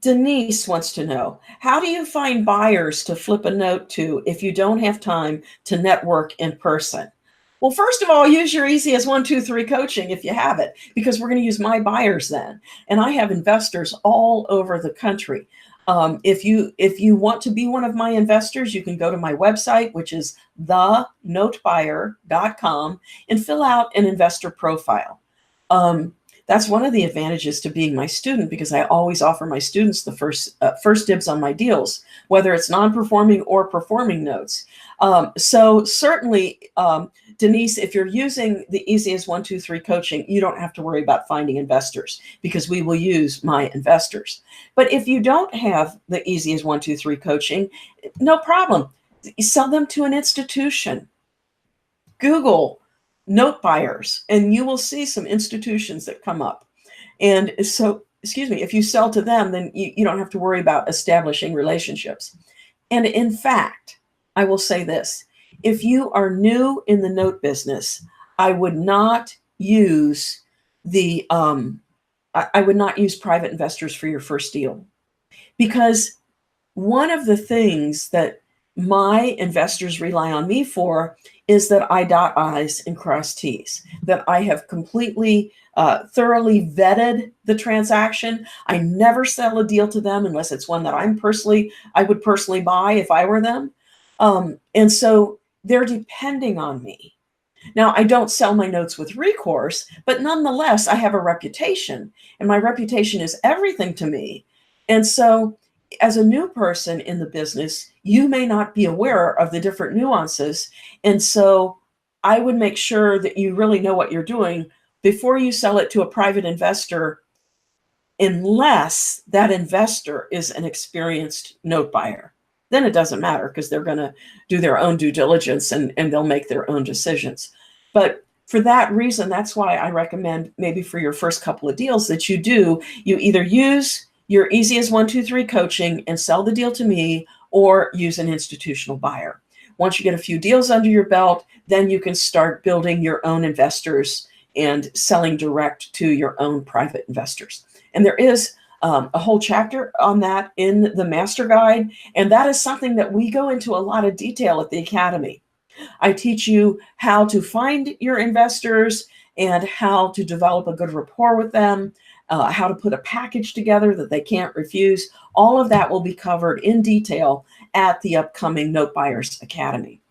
Denise wants to know, how do you find buyers to flip a note to if you don't have time to network in person? Well, first of all, use your easy as 1, 2, 3 coaching if you have it, because we're going to use my buyers then. And I have investors all over the country. If you want to be one of my investors, you can go to my website, which is thenotebuyer.com, and fill out an investor profile. That's one of the advantages to being my student, because I always offer my students the first dibs on my deals, whether it's non-performing or performing notes. So certainly, Denise, if you're using the easy as 1, 2, 3 coaching, you don't have to worry about finding investors, because we will use my investors. But if you don't have the easy as 1, 2, 3 coaching, no problem. Sell them to an institution. Google note buyers, and you will see some institutions that come up. And so, excuse me, if you sell to them, then you don't have to worry about establishing relationships. And in fact, I will say this: if you are new in the note business, I would not use I would not use private investors for your first deal, because one of the things that my investors rely on me for is that I dot I's and cross T's, that I have completely, thoroughly vetted the transaction. I never sell a deal to them unless it's one that I would personally buy if I were them. And so they're depending on me. Now, I don't sell my notes with recourse, but nonetheless, I have a reputation, and my reputation is everything to me. And so, as a new person in the business, you may not be aware of the different nuances. And so I would make sure that you really know what you're doing before you sell it to a private investor, unless that investor is an experienced note buyer. Then it doesn't matter, because they're going to do their own due diligence, and they'll make their own decisions. But for that reason, that's why I recommend, maybe for your first couple of deals, that you either use your easy as 1, 2, 3 coaching and sell the deal to me, or use an institutional buyer. Once you get a few deals under your belt, then you can start building your own investors and selling direct to your own private investors. And there is a whole chapter on that in the master guide. And that is something that we go into a lot of detail at the Academy. I teach you how to find your investors and how to develop a good rapport with them, how to put a package together that they can't refuse. All of that will be covered in detail at the upcoming Note Buyers Academy.